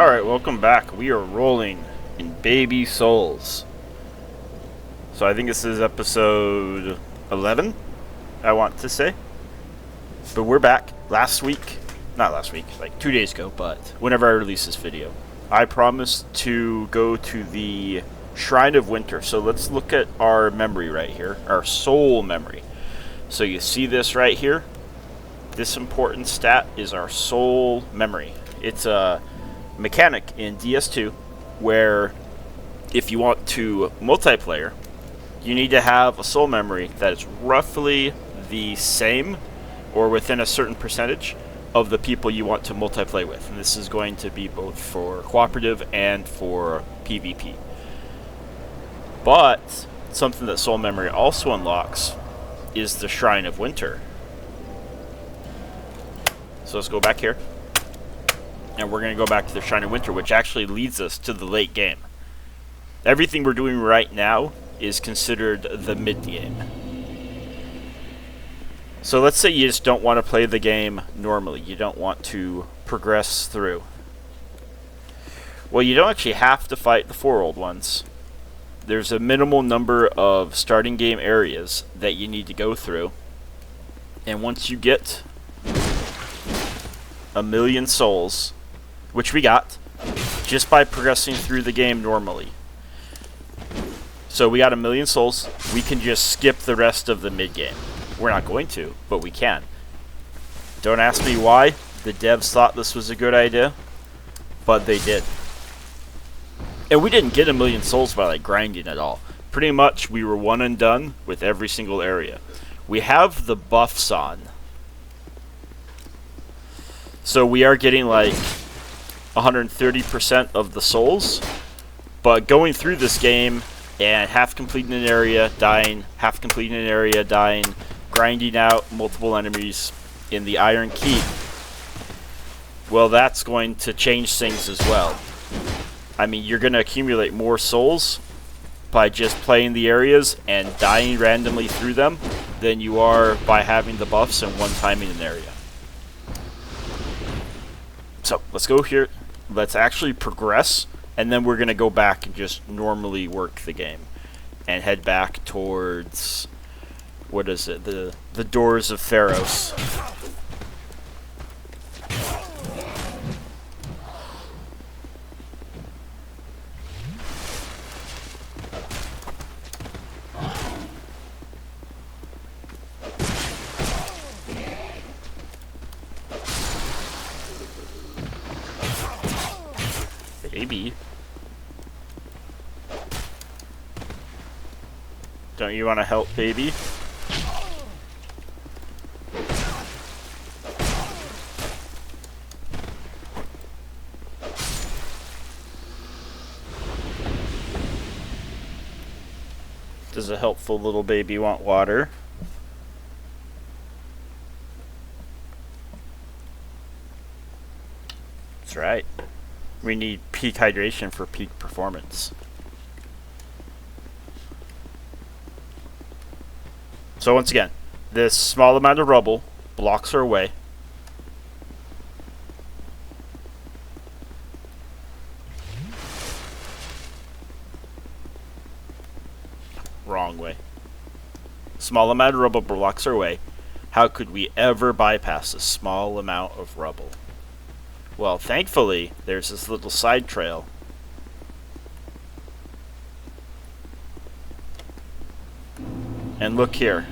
Alright, welcome back. We are rolling in Baby Souls. So I think this is episode 11, I want to say. But we're back. Not last week, like 2 days ago, but whenever I release this video, I promised to go to the Shrine of Winter. So let's look at our memory right here, our soul memory. So you see this right here? This important stat is our soul memory. It's a mechanic in DS2 where if you want to multiplayer, you need to have a soul memory that is roughly the same or within a certain percentage of the people you want to multiplayer with. And this is going to be both for cooperative and for PvP. But something that soul memory also unlocks is the Shrine of Winter. So let's go back here. And we're going to go back to the Shrine of Winter, which actually leads us to the late game. Everything we're doing right now is considered the mid-game. So let's say you just don't want to play the game normally. You don't want to progress through. Well, you don't actually have to fight the 4 old ones. There's a minimal number of starting game areas that you need to go through. And once you get 1,000,000 souls, which we got just by progressing through the game normally. So we got 1,000,000 souls. We can just skip the rest of the mid-game. We're not going to, but we can. Don't ask me why. The devs thought this was a good idea, but they did. And we didn't get 1,000,000 souls by like grinding at all. Pretty much we were one and done with every single area. We have the buffs on. So we are getting like 130% of the souls, but going through this game and half completing an area, dying, half completing an area, dying, grinding out multiple enemies in the Iron Keep, well, that's going to change things as well. I mean, you're going to accumulate more souls by just playing the areas and dying randomly through them than you are by having the buffs and one-timing an area. So, let's go here. Let's actually progress, and then we're going to go back and just normally work the game. And head back towards, what is it, the Doors of Pharos. Baby. Don't you want to help, baby? Does a helpful little baby want water? That's right. We need peak hydration for peak performance. So once again, this small amount of rubble blocks our way. Wrong way. Small amount of rubble blocks our way. How could we ever bypass a small amount of rubble? Well, thankfully, there's this little side trail. And look here.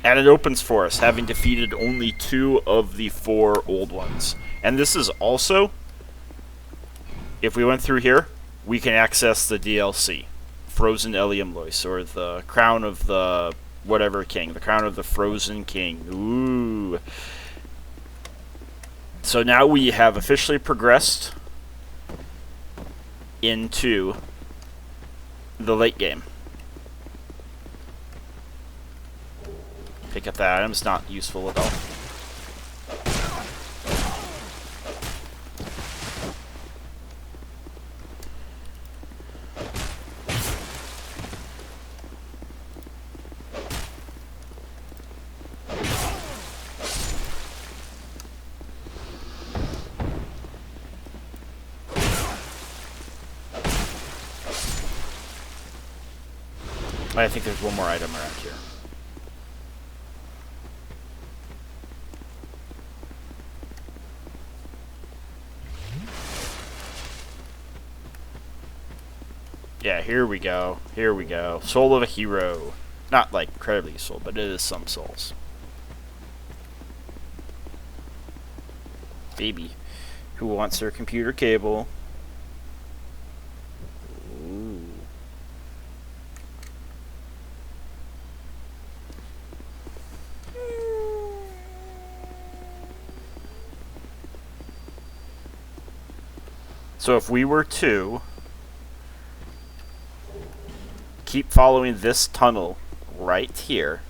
And it opens for us, having defeated only 2 of the 4 old ones. And this is also, if we went through here, we can access the DLC. Frozen Eliamlois, or the Crown of the whatever king. The Crown of the Frozen King. Ooh. So now we have officially progressed into the late game. Pick up that item, it's not useful at all. I think there's one more item around here. Yeah, here we go. Here we go. Soul of a hero. Not like incredibly useful, but it is some souls. Baby. Who wants their computer cable? Ooh. So if we were to keep following this tunnel right here,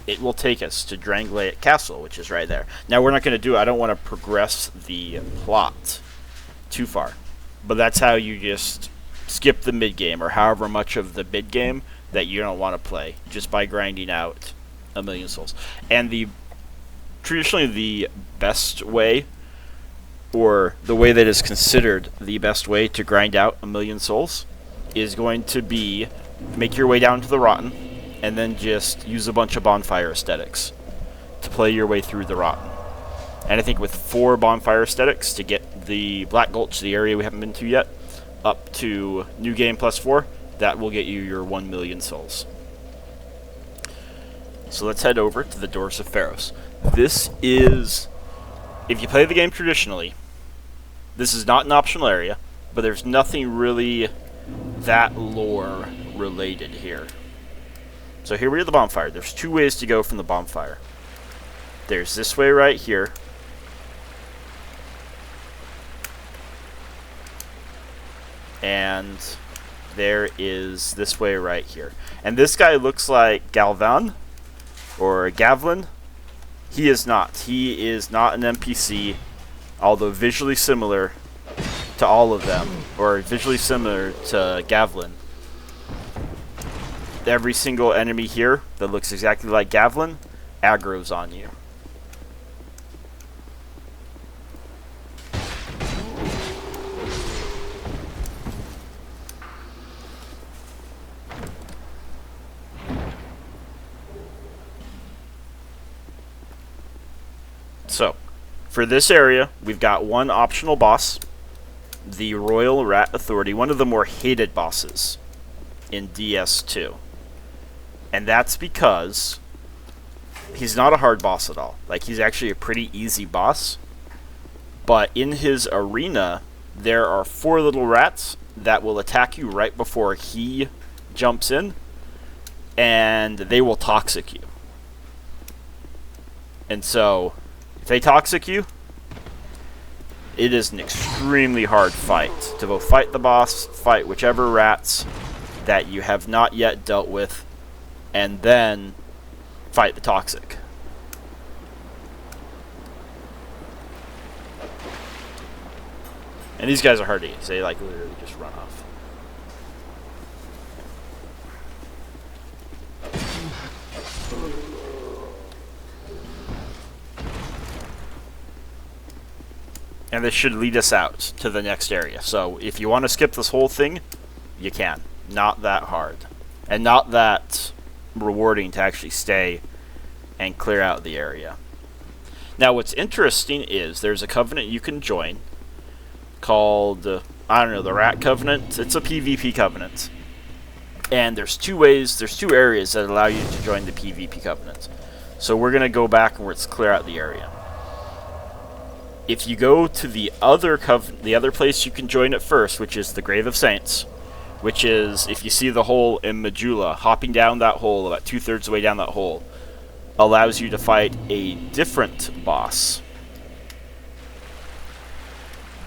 it will take us to Drangleic Castle, which is right there. Now, we're not going to do it. I don't want to progress the plot too far. But that's how you just skip the mid-game, or however much of the mid-game that you don't want to play, just by grinding out 1,000,000 souls. And traditionally the best way, or the way that is considered the best way to grind out 1,000,000 souls, is going to be make your way down to the Rotten, and then just use a bunch of bonfire aesthetics to play your way through the Rotten. And I think with 4 bonfire aesthetics to get the Black Gulch, the area we haven't been to yet, up to New Game plus 4, that will get you your 1,000,000 souls. So let's head over to the Doors of Pharos. This is, if you play the game traditionally, this is not an optional area, but there's nothing really that lore related here. So here we are at the bonfire. There's 2 ways to go from the bonfire. There's this way right here. And there is this way right here. And this guy looks like Galvan, or Gavlin. He is not. He is not an NPC, although visually similar to all of them, or visually similar to Gavlin. Every single enemy here that looks exactly like Gavlin aggroes on you. So, for this area, we've got one optional boss, the Royal Rat Authority, one of the more hated bosses in DS2. And that's because he's not a hard boss at all. Like, he's actually a pretty easy boss. But in his arena, there are 4 little rats that will attack you right before he jumps in, and they will toxic you. And so, if they toxic you, it is an extremely hard fight to both fight the boss, fight whichever rats that you have not yet dealt with, and then fight the toxic. And these guys are hard to use. They like literally just run off. And this should lead us out to the next area. So if you want to skip this whole thing, you can. Not that hard. And not that rewarding to actually stay and clear out the area. Now what's interesting is there's a covenant you can join called, I don't know, the Rat Covenant. It's a PvP covenant. And there's 2 ways, there's 2 areas that allow you to join the PvP covenant. So we're going to go back and let's clear out the area. If you go to the other place you can join it first, which is the Grave of Saints, which is, if you see the hole in Majula, hopping down that hole, about 2/3 of the way down that hole, allows you to fight a different boss.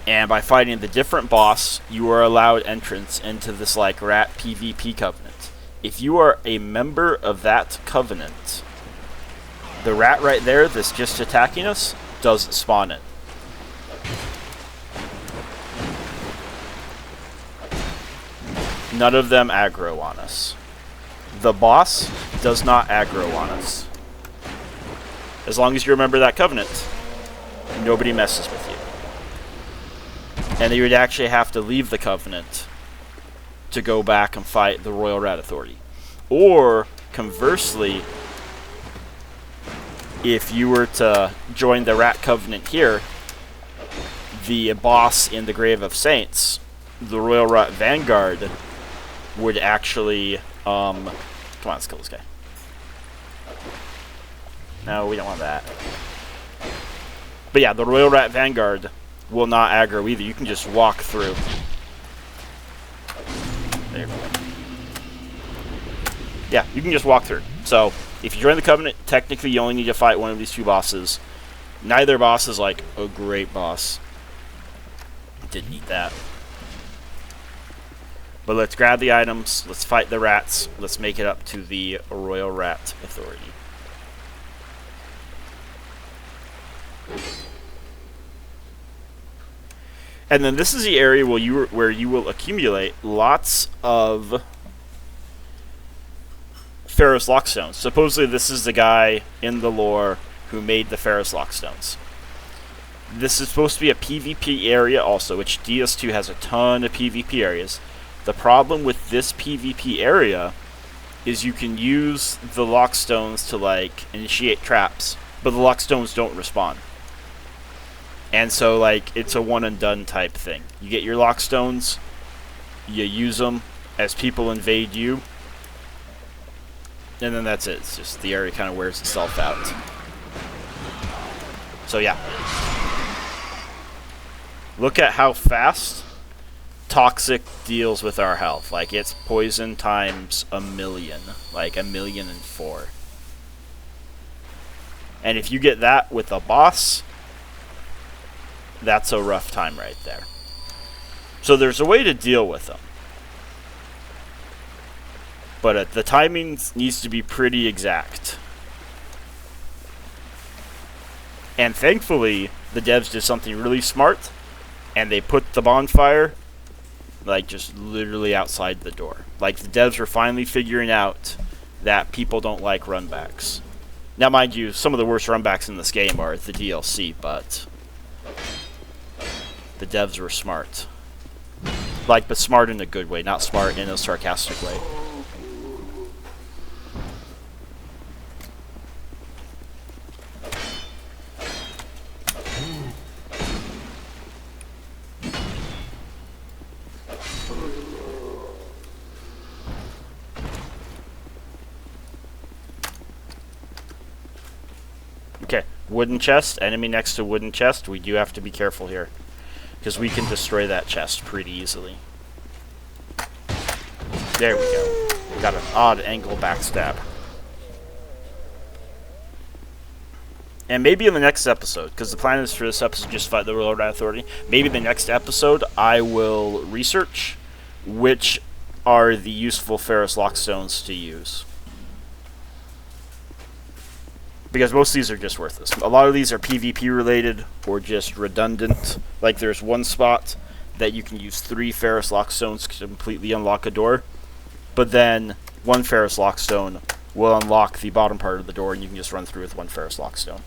And by fighting the different boss, you are allowed entrance into this like rat PvP covenant. If you are a member of that covenant, the rat right there that's just attacking us doesn't spawn it. None of them aggro on us. The boss does not aggro on us. As long as you remember that covenant, nobody messes with you. And you would actually have to leave the covenant to go back and fight the Royal Rat Authority. Or, conversely, if you were to join the Rat Covenant here, the boss in the Grave of Saints, the Royal Rat Vanguard, would actually, come on, let's kill this guy. No, we don't want that. But yeah, the Royal Rat Vanguard will not aggro either. You can just walk through. There we go. Yeah, you can just walk through. So, if you join the Covenant, technically you only need to fight one of these two bosses. Neither boss is like a great boss. Didn't need that. But let's grab the items, let's fight the rats, let's make it up to the Royal Rat Authority. And then this is the area where you will accumulate lots of Pharros' Lockstones. Supposedly this is the guy in the lore who made the Pharros' Lockstones. This is supposed to be a PvP area also, which DS2 has a ton of PvP areas. The problem with this PvP area is you can use the Lockstones to like initiate traps, but the Lockstones don't respawn. And so like it's a one and done type thing. You get your Lockstones, you use them as people invade you, and then that's it. It's just the area kind of wears itself out. So yeah. Look at how fast Toxic deals with our health. Like, it's poison times 1,000,000. Like, 1,000,004. And if you get that with a boss, that's a rough time right there. So there's a way to deal with them. But the timing needs to be pretty exact. And thankfully, the devs did something really smart, and they put the bonfire like just literally outside the door. Like, the devs were finally figuring out that people don't like runbacks. Now, mind you, some of the worst runbacks in this game are the DLC, but the devs were smart. Like, but smart in a good way, not smart in a sarcastic way. Okay, wooden chest, enemy next to wooden chest. We do have to be careful here, because we can destroy that chest pretty easily. There we go. Got an odd angle backstab. And maybe in the next episode, because the plan is for this episode just fight the Royal Rat Authority, maybe the next episode I will research which are the useful Pharros' Lockstones to use. Because most of these are just worthless. A lot of these are PvP related or just redundant. Like, there's one spot that you can use 3 Pharros' Lockstones to completely unlock a door. But then 1 Pharros' Lockstone will unlock the bottom part of the door, and you can just run through with 1 Pharros' Lockstone.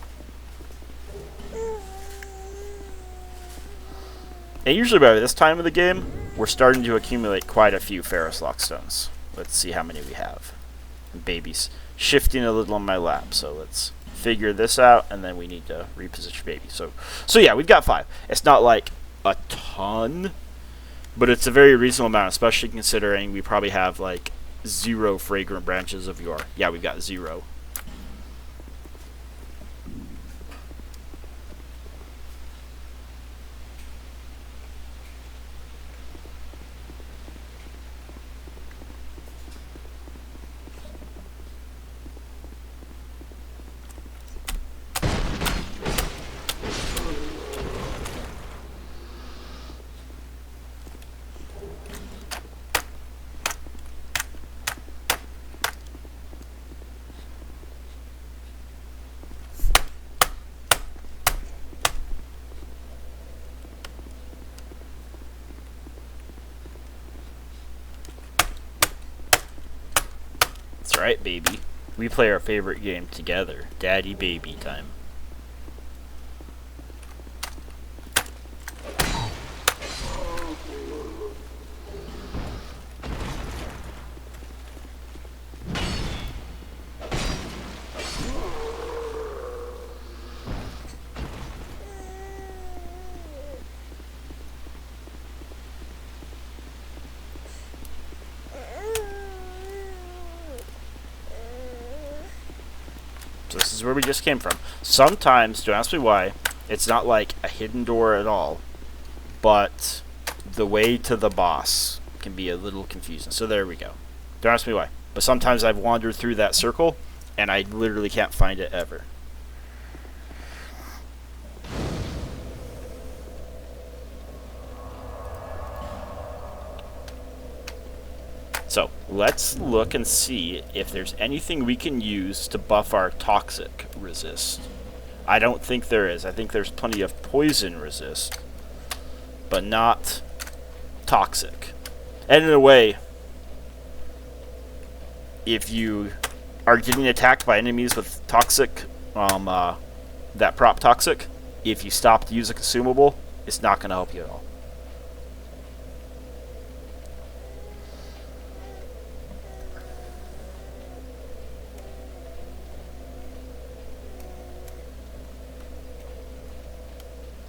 And usually by this time of the game, we're starting to accumulate quite a few Pharros' Lockstones. Let's see how many we have. Baby's shifting a little on my lap, so let's figure this out, and then we need to reposition baby. So yeah, we've got 5. It's not like a ton, but it's a very reasonable amount, especially considering we probably have like 0 fragrant branches of yore. Yeah, we've got 0. That's right, baby. We play our favorite game together. Daddy baby time. So this is where we just came from. Sometimes, don't ask me why, it's not like a hidden door at all, but the way to the boss can be a little confusing. So there we go. Don't ask me why. But sometimes I've wandered through that circle, and I literally can't find it ever. So, let's look and see if there's anything we can use to buff our toxic resist. I don't think there is. I think there's plenty of poison resist, but not toxic. And in a way, if you are getting attacked by enemies with toxic, that prop toxic, if you stop to use a consumable, it's not going to help you at all.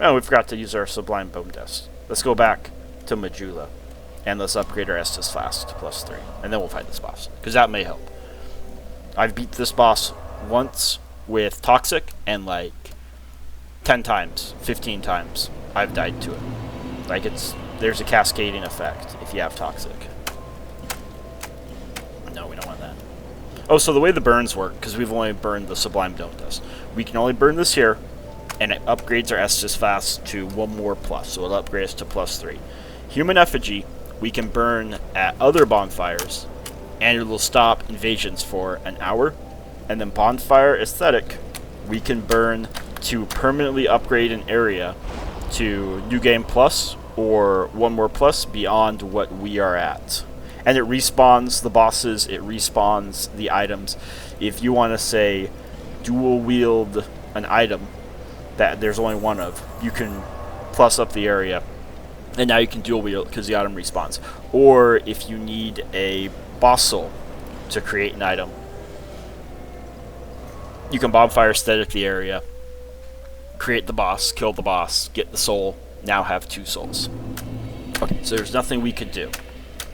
Oh, we forgot to use our Sublime Bone Dust. Let's go back to Majula, and let's upgrade our Estus Flask to +3, and then we'll fight this boss, because that may help. I've beat this boss once with Toxic, and like 10 times, 15 times, I've died to it. Like, there's a cascading effect if you have Toxic. No, we don't want that. Oh, so the way the burns work, because we've only burned the Sublime Bone Dust, we can only burn this here, and it upgrades our Estus Flask to 1 more plus, so it'll upgrade us to +3. Human Effigy, we can burn at other bonfires, and it will stop invasions for an hour. And then Bonfire Aesthetic, we can burn to permanently upgrade an area to New Game Plus, or 1 more plus beyond what we are at. And it respawns the bosses, it respawns the items. If you want to say dual wield an item that there's only one of, you can plus up the area, and now you can dual wield because the item respawns. Or if you need a boss soul to create an item, you can bonfire aesthetic the area, create the boss, kill the boss, get the soul, now have 2 souls. Okay, so there's nothing we could do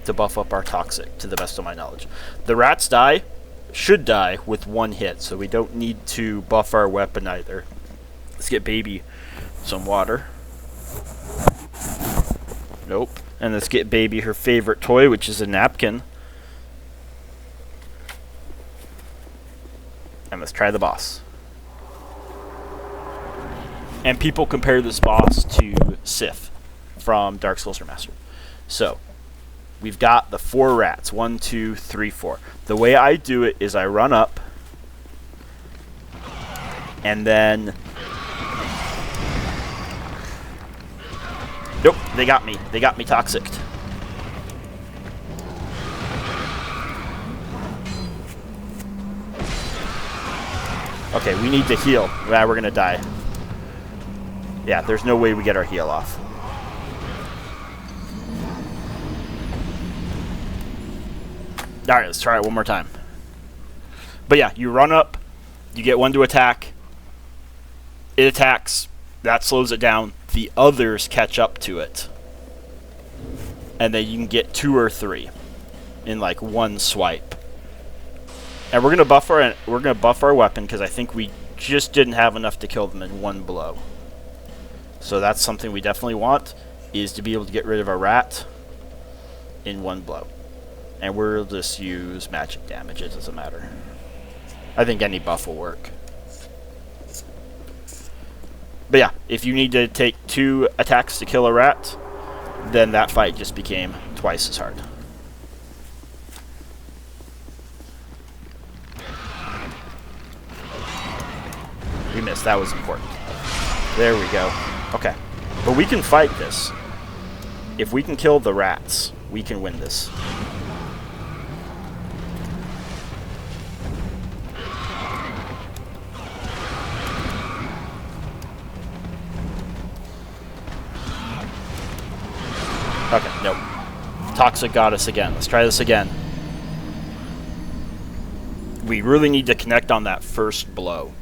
to buff up our toxic, to the best of my knowledge. The rats should die with 1 hit, so we don't need to buff our weapon either. Let's get Baby some water. Nope. And let's get Baby her favorite toy, which is a napkin. And let's try the boss. And people compare this boss to Sif from Dark Souls Remastered. So, we've got the 4 rats. 1, 2, 3, 4. The way I do it is I run up, and then... Nope, they got me. They got me toxicked. Okay, we need to heal. We're gonna die. Yeah, there's no way we get our heal off. Alright, let's try it one more time. But yeah, you run up, you get 1 to attack, it attacks, that slows it down, the others catch up to it. And then you can get 2 or 3 in like 1 swipe. And we're gonna buff our weapon because I think we just didn't have enough to kill them in 1 blow. So that's something we definitely want, is to be able to get rid of a rat in 1 blow. And we'll just use magic damage, it doesn't matter. I think any buff will work. But yeah, if you need to take 2 attacks to kill a rat, then that fight just became twice as hard. We missed, that was important. There we go. Okay. But we can fight this. If we can kill the rats, we can win this. Okay, nope. Toxic got us again. Let's try this again. We really need to connect on that first blow.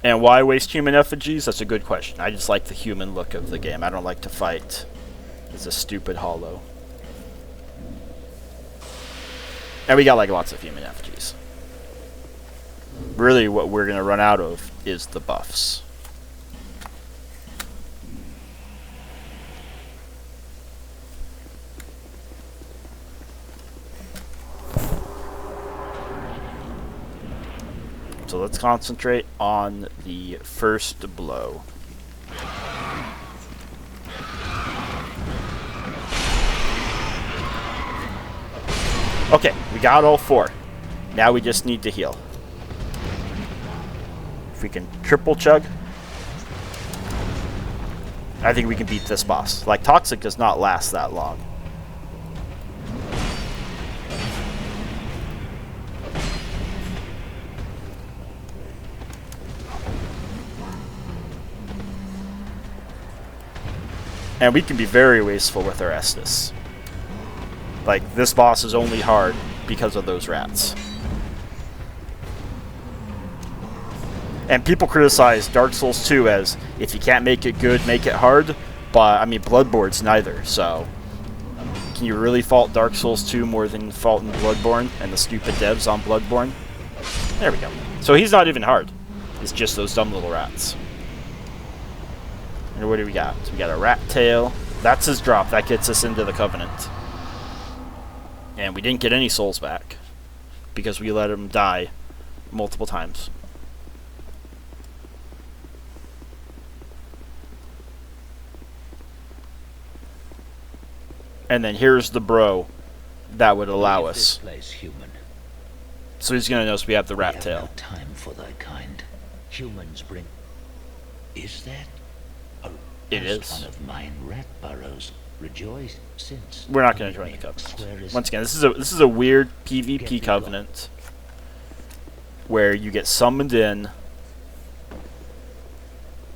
And why waste human effigies? That's a good question. I just like the human look of the game. I don't like to fight. It's a stupid hollow. And we got like lots of human effigies. Really what we're going to run out of is the buffs. So let's concentrate on the first blow. Okay, we got all 4. Now we just need to heal. If we can triple chug, I think we can beat this boss. Like, Toxic does not last that long. And we can be very wasteful with our Estus. Like, this boss is only hard because of those rats. And people criticize Dark Souls 2 as, if you can't make it good, make it hard. But, I mean, Bloodborne's neither, so... Can you really fault Dark Souls 2 more than faulting Bloodborne and the stupid devs on Bloodborne? There we go. So he's not even hard. It's just those dumb little rats. And what do we got? So we got a rat tail. That's his drop. That gets us into the Covenant. And we didn't get any souls back because we let him die multiple times. And then here's the bro that would allow us. Place, human. So he's going to notice we have the rat tail. No time for thy kind. Humans bring... Is that? Oh, it is. One of mine rat burrows. Rejoice since... We're not going to join the Covenant. Once again, this is a weird PvP Covenant where you get summoned in,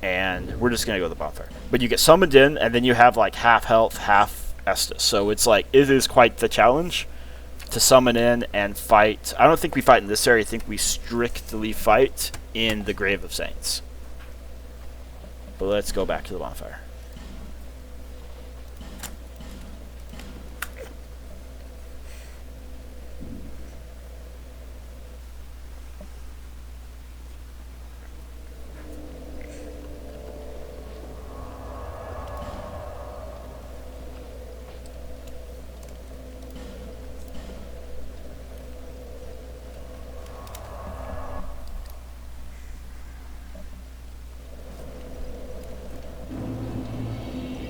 and we're just going to go to the bonfire. But you get summoned in, and then you have like half health, half Estus. So it's like, it is quite the challenge to summon in and fight. I don't think we fight in this area. I think we strictly fight in the Grave of Saints. But let's go back to the bonfire.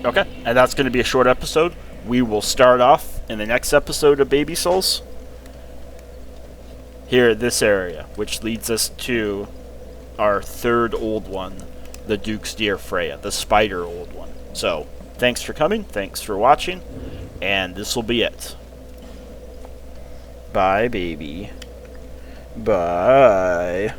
Okay, and that's going to be a short episode. We will start off in the next episode of Baby Souls here at this area, which leads us to our third old one, the Duke's Dear Freya, the spider old one. So, thanks for coming, thanks for watching, and this will be it. Bye, baby. Bye.